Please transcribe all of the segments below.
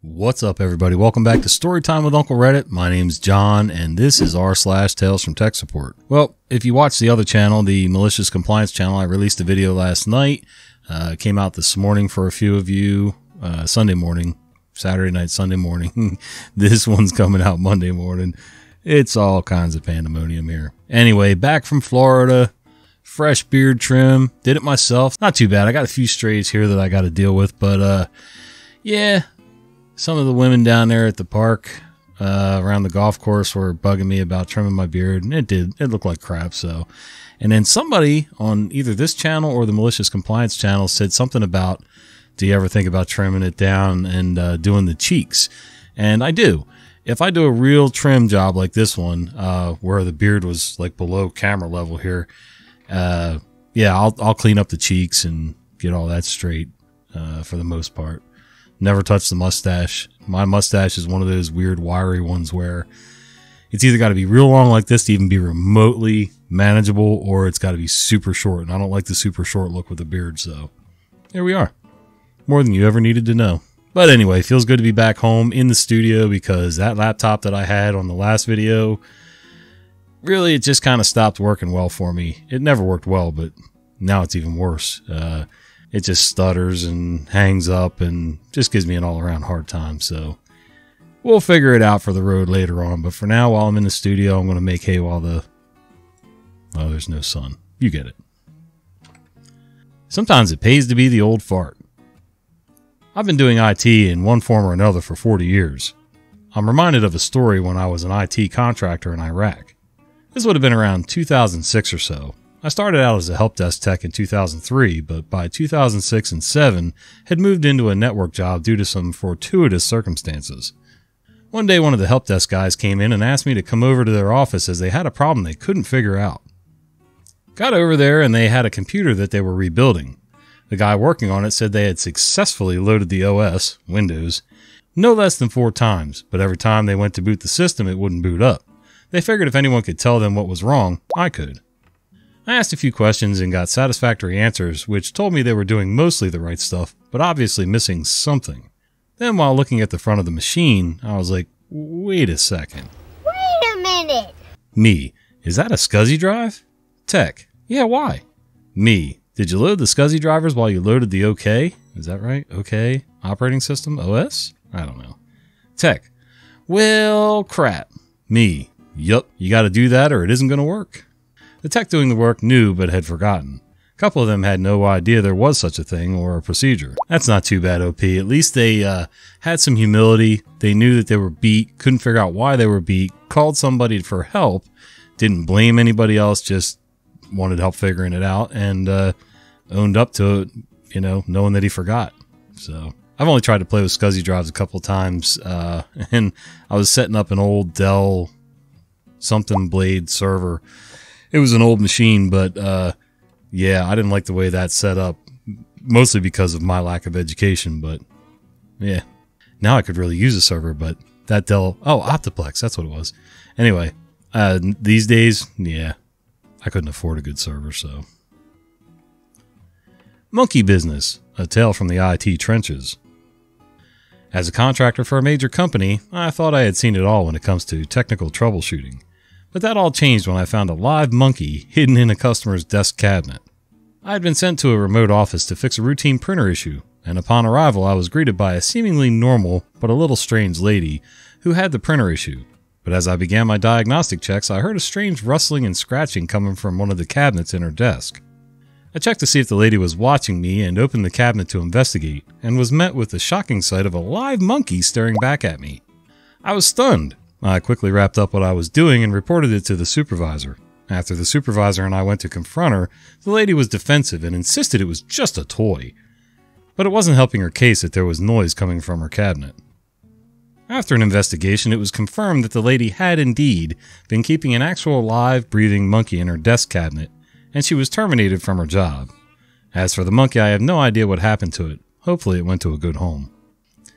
What's up, everybody? Welcome back to Storytime with Uncle Reddit. My name's John, and this is r/Tales from Tech Support. Well, if you watch the other channel, the Malicious Compliance channel, I released a video last night. It came out this morning for a few of you, Sunday morning, Saturday night, Sunday morning. This one's coming out Monday morning. It's all kinds of pandemonium here. Anyway, back from Florida, fresh beard trim, did it myself. Not too bad. I got a few strays here that I got to deal with, but yeah. Some of the women down there at the park around the golf course were bugging me about trimming my beard, and it looked like crap. So, and then somebody on either this channel or the Malicious Compliance channel said something about, do you ever think about trimming it down and doing the cheeks? And I do. If I do a real trim job like this one, where the beard was like below camera level here, yeah, I'll clean up the cheeks and get all that straight for the most part. Never touch the mustache. My mustache is one of those weird wiry ones where it's either got to be real long like this to even be remotely manageable, or it's got to be super short. And I don't like the super short look with a beard, so there we are. More than you ever needed to know. But anyway, feels good to be back home in the studio because that laptop that I had on the last video, really, it just kind of stopped working well for me. It never worked well, but now it's even worse. It just stutters and hangs up and just gives me an all-around hard time. So we'll figure it out for the road later on. But for now, while I'm in the studio, I'm going to make hay while oh, there's no sun. You get it. Sometimes it pays to be the old fart. I've been doing IT in one form or another for 40 years. I'm reminded of a story when I was an IT contractor in Iraq. This would have been around 2006 or so. I started out as a help desk tech in 2003, but by 2006 and 7 had moved into a network job due to some fortuitous circumstances. One day one of the help desk guys came in and asked me to come over to their office as they had a problem they couldn't figure out. Got over there and they had a computer that they were rebuilding. The guy working on it said they had successfully loaded the OS, Windows, no less than 4 times, but every time they went to boot the system it wouldn't boot up. They figured if anyone could tell them what was wrong, I could. I asked a few questions and got satisfactory answers, which told me they were doing mostly the right stuff, but obviously missing something. Then while looking at the front of the machine, I was like, wait a second. Wait a minute. Me, is that a SCSI drive? Tech, yeah, why? Me, did you load the SCSI drivers while you loaded the OK? Is that right? OK? Operating system? OS? I don't know. Tech, well, crap. Me, yup, you gotta do that or it isn't gonna work. The tech doing the work knew but had forgotten. A couple of them had no idea there was such a thing or a procedure. That's not too bad, OP. At least they had some humility. They knew that they were beat, couldn't figure out why they were beat, called somebody for help, didn't blame anybody else, just wanted help figuring it out, and owned up to it, you know, knowing that he forgot. So I've only tried to play with SCSI drives a couple of times, and I was setting up an old Dell something blade server. It was an old machine, but yeah, I didn't like the way that's set up, mostly because of my lack of education, but yeah. Now I could really use a server, but that Dell, Optiplex, that's what it was. Anyway, these days, yeah, I couldn't afford a good server, so. Monkey business, a tale from the IT trenches. As a contractor for a major company, I thought I had seen it all when it comes to technical troubleshooting. But that all changed when I found a live monkey hidden in a customer's desk cabinet. I had been sent to a remote office to fix a routine printer issue, and upon arrival I was greeted by a seemingly normal but a little strange lady who had the printer issue. But as I began my diagnostic checks, I heard a strange rustling and scratching coming from one of the cabinets in her desk. I checked to see if the lady was watching me and opened the cabinet to investigate, and was met with the shocking sight of a live monkey staring back at me. I was stunned. I quickly wrapped up what I was doing and reported it to the supervisor. After the supervisor and I went to confront her, the lady was defensive and insisted it was just a toy. But it wasn't helping her case that there was noise coming from her cabinet. After an investigation, it was confirmed that the lady had indeed been keeping an actual live, breathing monkey in her desk cabinet, and she was terminated from her job. As for the monkey, I have no idea what happened to it. Hopefully it went to a good home.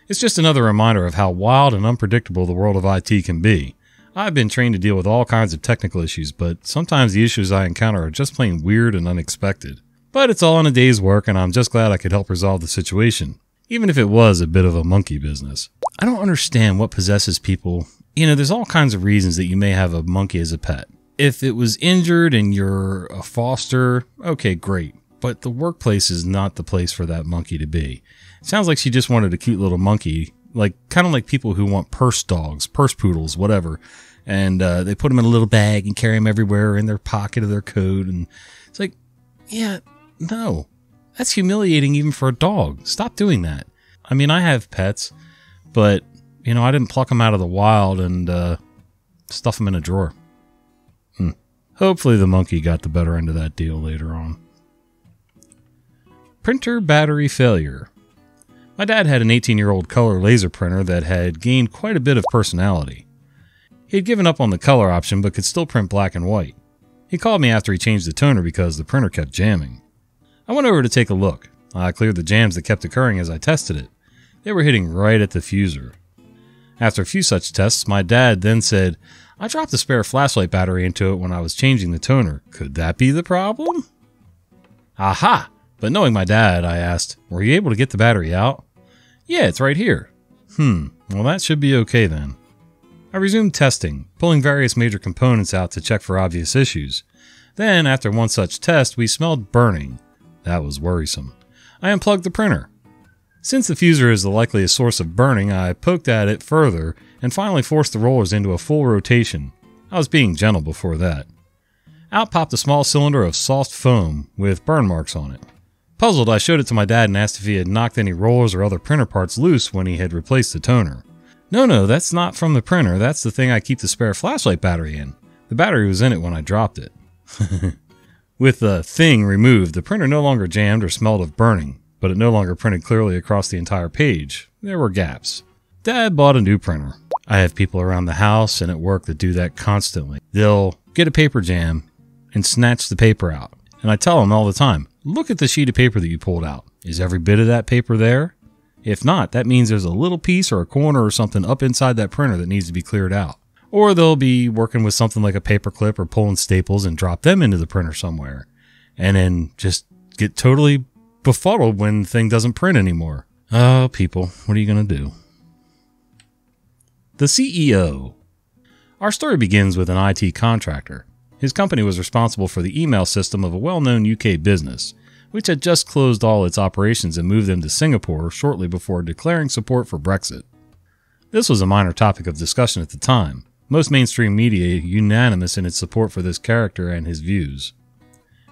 It's just another reminder of how wild and unpredictable the world of IT can be. I've been trained to deal with all kinds of technical issues, but sometimes the issues I encounter are just plain weird and unexpected. But it's all in a day's work, and I'm just glad I could help resolve the situation, even if it was a bit of a monkey business. I don't understand what possesses people. There's all kinds of reasons that you may have a monkey as a pet. If it was injured and you're a foster, okay, great. But the workplace is not the place for that monkey to be. It sounds like she just wanted a cute little monkey, kind of like people who want purse dogs, purse poodles, whatever. And they put them in a little bag and carry them everywhere in their pocket of their coat. And it's like, yeah, no. That's humiliating even for a dog. Stop doing that. I mean, I have pets, but, I didn't pluck them out of the wild and stuff them in a drawer. Hopefully the monkey got the better end of that deal later on. Printer battery failure. My dad had an 18-year-old color laser printer that had gained quite a bit of personality. He had given up on the color option but could still print black and white. He called me after he changed the toner because the printer kept jamming. I went over to take a look. I cleared the jams that kept occurring as I tested it. They were hitting right at the fuser. After a few such tests, my dad then said, "I dropped a spare flashlight battery into it when I was changing the toner. Could that be the problem?" Aha! But knowing my dad, I asked, "Were you able to get the battery out?" "Yeah, it's right here." Well, that should be okay then. I resumed testing, pulling various major components out to check for obvious issues. Then, after one such test, we smelled burning. That was worrisome. I unplugged the printer. Since the fuser is the likeliest source of burning, I poked at it further and finally forced the rollers into a full rotation. I was being gentle before that. Out popped a small cylinder of soft foam with burn marks on it. Puzzled, I showed it to my dad and asked if he had knocked any rollers or other printer parts loose when he had replaced the toner. No, that's not from the printer. That's the thing I keep the spare flashlight battery in. The battery was in it when I dropped it. With the thing removed, the printer no longer jammed or smelled of burning, but it no longer printed clearly across the entire page. There were gaps. Dad bought a new printer. I have people around the house and at work that do that constantly. They'll get a paper jam and snatch the paper out. And I tell them all the time, look at the sheet of paper that you pulled out. Is every bit of that paper there? If not, that means there's a little piece or a corner or something up inside that printer that needs to be cleared out. Or they'll be working with something like a paper clip or pulling staples and drop them into the printer somewhere. And then just get totally befuddled when the thing doesn't print anymore. Oh, people, what are you going to do? The CEO. Our story begins with an IT contractor. His company was responsible for the email system of a well-known UK business, which had just closed all its operations and moved them to Singapore shortly before declaring support for Brexit. This was a minor topic of discussion at the time, most mainstream media unanimous in its support for this character and his views.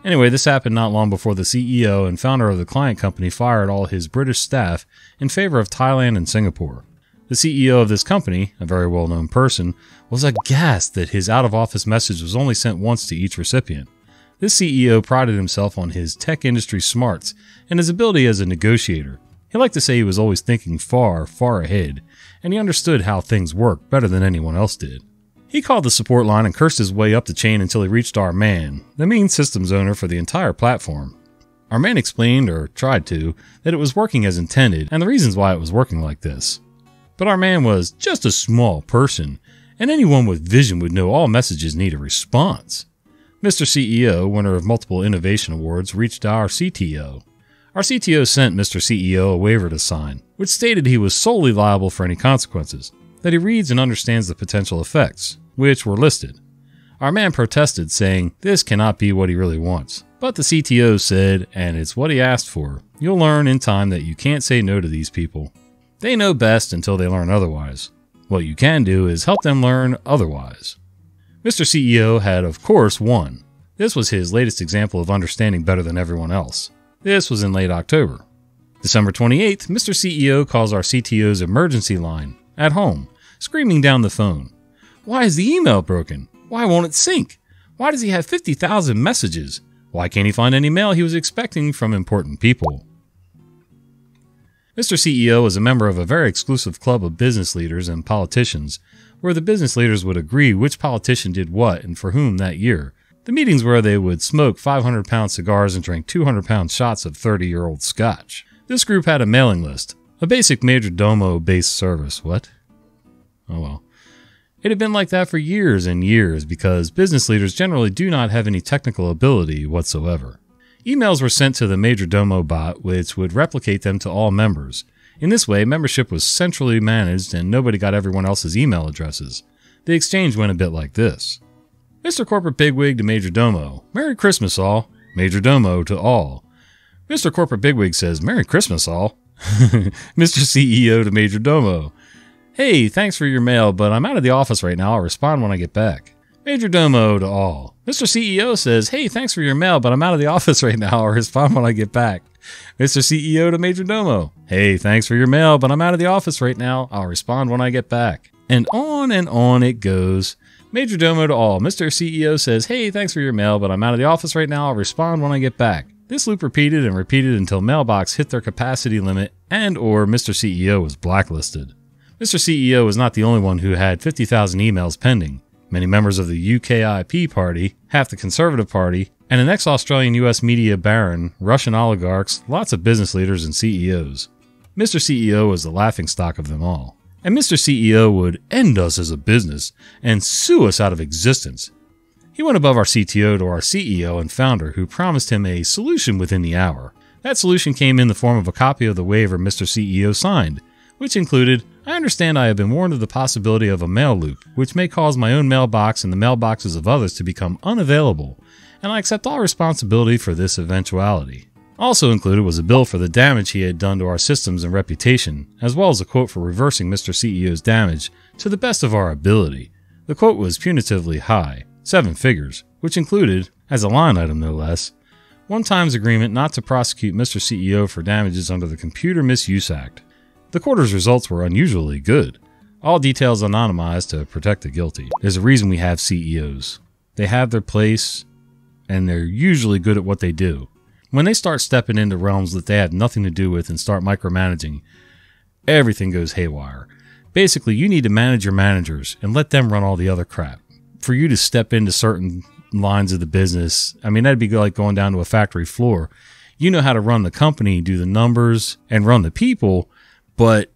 Anyway, this happened not long before the CEO and founder of the client company fired all his British staff in favor of Thailand and Singapore. The CEO of this company, a very well-known person, was aghast that his out-of-office message was only sent once to each recipient. This CEO prided himself on his tech industry smarts and his ability as a negotiator. He liked to say he was always thinking far, far ahead, and he understood how things worked better than anyone else did. He called the support line and cursed his way up the chain until he reached our man, the main systems owner for the entire platform. Our man explained, or tried to, that it was working as intended and the reasons why it was working like this. But our man was just a small person, and anyone with vision would know all messages need a response. Mr. CEO, winner of multiple innovation awards, reached our CTO. Our CTO sent Mr. CEO a waiver to sign, which stated he was solely liable for any consequences, that he reads and understands the potential effects, which were listed. Our man protested, saying this cannot be what he really wants. But the CTO said, and it's what he asked for, you'll learn in time that you can't say no to these people. They know best until they learn otherwise. What you can do is help them learn otherwise. Mr. CEO had, of course, won. This was his latest example of understanding better than everyone else. This was in late October. December 28th, Mr. CEO calls our CTO's emergency line, at home, screaming down the phone. Why is the email broken? Why won't it sync? Why does he have 50,000 messages? Why can't he find any mail he was expecting from important people? Mr. CEO is a member of a very exclusive club of business leaders and politicians, where the business leaders would agree which politician did what and for whom that year. The meetings where they would smoke 500-pound cigars and drink 200-pound shots of 30-year-old scotch. This group had a mailing list, a basic major domo-based service. What? Oh well. It had been like that for years and years because business leaders generally do not have any technical ability whatsoever. Emails were sent to the major domo bot, which would replicate them to all members, In this way, membership was centrally managed and nobody got everyone else's email addresses. The exchange went a bit like this. Mr. Corporate Bigwig to Major Domo. Merry Christmas all. Major Domo to all. Mr. Corporate Bigwig says, Merry Christmas all. Mr. CEO to Major Domo. Hey, thanks for your mail, but I'm out of the office right now. I'll respond when I get back. Major Domo to all. Mr. CEO says, hey, thanks for your mail, but I'm out of the office right now. I'll respond when I get back. Mr. CEO to Major Domo. Hey, thanks for your mail, but I'm out of the office right now. I'll respond when I get back. And on it goes. Major Domo to all. Mr. CEO says, hey, thanks for your mail, but I'm out of the office right now. I'll respond when I get back. This loop repeated and repeated until mailbox hit their capacity limit and or Mr. CEO was blacklisted. Mr. CEO was not the only one who had 50,000 emails pending. Many members of the UKIP party, half the Conservative Party, and an ex-Australian US media baron, Russian oligarchs, lots of business leaders and CEOs. Mr. CEO was the laughingstock of them all. And Mr. CEO would end us as a business and sue us out of existence. He went above our CTO to our CEO and founder who promised him a solution within the hour. That solution came in the form of a copy of the waiver Mr. CEO signed, which included, I understand I have been warned of the possibility of a mail loop, which may cause my own mailbox and the mailboxes of others to become unavailable, and I accept all responsibility for this eventuality. Also included was a bill for the damage he had done to our systems and reputation, as well as a quote for reversing Mr. CEO's damage to the best of our ability. The quote was punitively high, 7 figures, which included, as a line item no less, one-times agreement not to prosecute Mr. CEO for damages under the Computer Misuse Act. The quarter's results were unusually good. All details anonymized to protect the guilty. There's a reason we have CEOs. They have their place, and they're usually good at what they do. When they start stepping into realms that they have nothing to do with and start micromanaging, everything goes haywire. Basically, you need to manage your managers and let them run all the other crap. For you to step into certain lines of the business, I mean, that'd be like going down to a factory floor. You know how to run the company, do the numbers, and run the people, but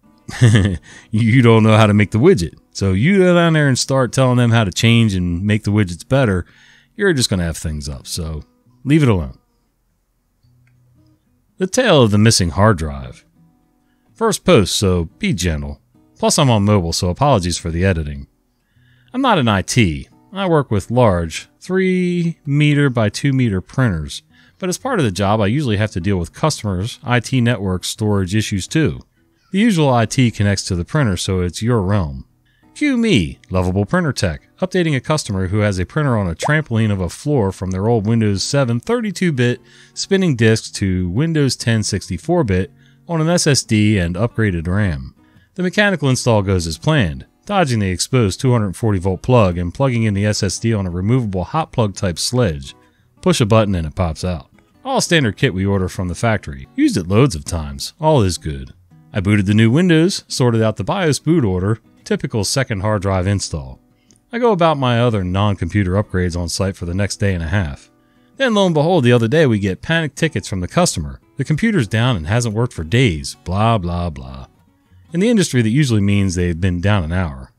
you don't know how to make the widget. So you go down there and start telling them how to change and make the widgets better, you're just going to have things up. So leave it alone. The tale of the missing hard drive. First post, so be gentle. Plus I'm on mobile, so apologies for the editing. I'm not in IT. I work with large 3 meter by 2 meter printers, but as part of the job I usually have to deal with customers, IT network storage issues too. The usual IT connects to the printer, so it's your realm. Cue me, lovable printer tech, updating a customer who has a printer on a trampoline of a floor from their old Windows 7 32-bit spinning disks to Windows 10 64-bit on an SSD and upgraded RAM. The mechanical install goes as planned, dodging the exposed 240-volt plug and plugging in the SSD on a removable hot plug type sledge. Push a button and it pops out. All standard kit we order from the factory. Used it loads of times. All is good. I booted the new Windows, sorted out the BIOS boot order, typical second hard drive install. I go about my other non-computer upgrades on site for the next day and a half. Then lo and behold, the other day we get panic tickets from the customer. The computer's down and hasn't worked for days, blah blah blah. In the industry that usually means they've been down an hour.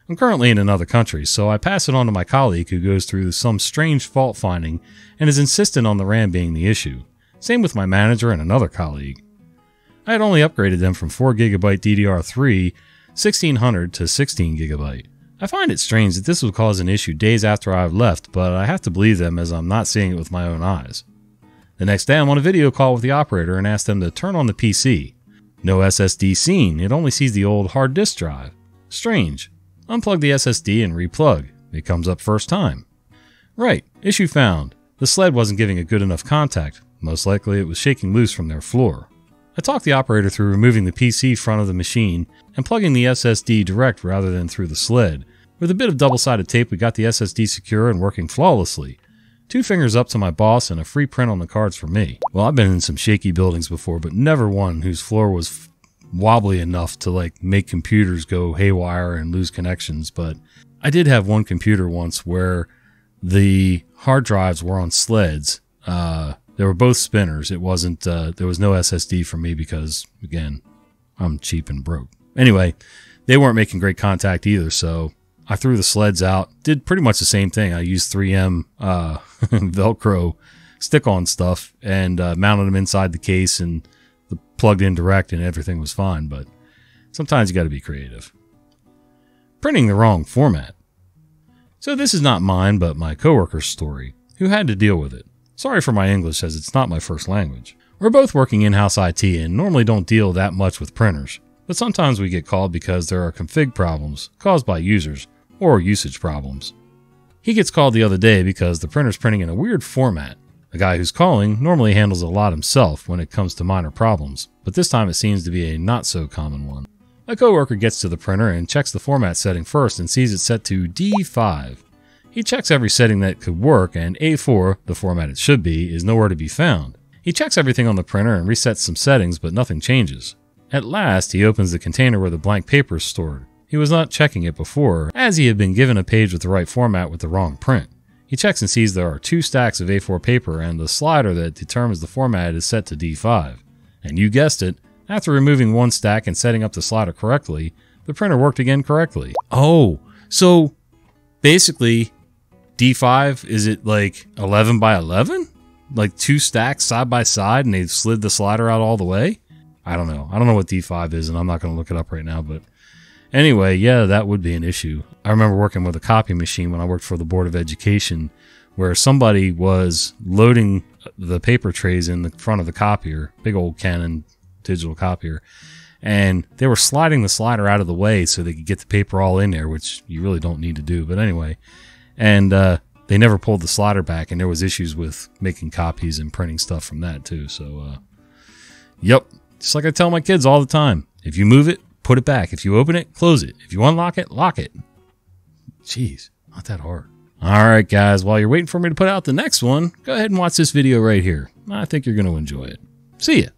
I'm currently in another country, so I pass it on to my colleague who goes through some strange fault finding and is insistent on the RAM being the issue. Same with my manager and another colleague. I had only upgraded them from 4GB DDR3 1600 to 16GB. I find it strange that this would cause an issue days after I've left, but I have to believe them as I'm not seeing it with my own eyes. The next day I'm on a video call with the operator and ask them to turn on the PC. No SSD seen, it only sees the old hard disk drive. Strange. Unplug the SSD and replug. It comes up first time. Right, issue found. The sled wasn't giving a good enough contact. Most likely it was shaking loose from their floor. I talked the operator through removing the PC front of the machine and plugging the SSD direct rather than through the sled. With a bit of double-sided tape we got the SSD secure and working flawlessly. 2 fingers up to my boss and a free print on the cards for me. Well, I've been in some shaky buildings before, but never one whose floor was wobbly enough to make computers go haywire and lose connections. But I did have one computer once where the hard drives were on sleds. They were both spinners. It wasn't, there was no SSD for me because, again, I'm cheap and broke. Anyway, they weren't making great contact either, so I threw the sleds out. Did pretty much the same thing. I used 3M Velcro stick-on stuff and mounted them inside the case, and the plugged in direct and everything was fine, but sometimes you got to be creative. Printing the wrong format. So this is not mine, but my coworker's story, who had to deal with it. Sorry for my English, as it's not my first language. We're both working in-house IT and normally don't deal that much with printers, but sometimes we get called because there are config problems caused by users or usage problems. He gets called the other day because the printer's printing in a weird format. The guy who's calling normally handles a lot himself when it comes to minor problems, but this time it seems to be a not-so-common one. My coworker gets to the printer and checks the format setting first and sees it set to D5. He checks every setting that could work, and A4, the format it should be, is nowhere to be found. He checks everything on the printer and resets some settings, but nothing changes. At last, he opens the container where the blank paper is stored. He was not checking it before, as he had been given a page with the right format with the wrong print. He checks and sees there are 2 stacks of A4 paper, and the slider that determines the format is set to D5. And you guessed it, after removing one stack and setting up the slider correctly, the printer worked again correctly. Oh, so basically D5, is it like 11 by 11? Like 2 stacks side by side and they've slid the slider out all the way? I don't know. I don't know what D5 is, and I'm not going to look it up right now, but anyway, yeah, that would be an issue. I remember working with a copy machine when I worked for the Board of Education, where somebody was loading the paper trays in the front of the copier, big old Canon digital copier, and they were sliding the slider out of the way so they could get the paper all in there, which you really don't need to do, but anyway. And they never pulled the slider back, and there was issues with making copies and printing stuff from that too. So, yep, just like I tell my kids all the time, if you move it, put it back. If you open it, close it. If you unlock it, lock it. Jeez, not that hard. All right, guys, while you're waiting for me to put out the next one, go ahead and watch this video right here. I think you're going to enjoy it. See ya.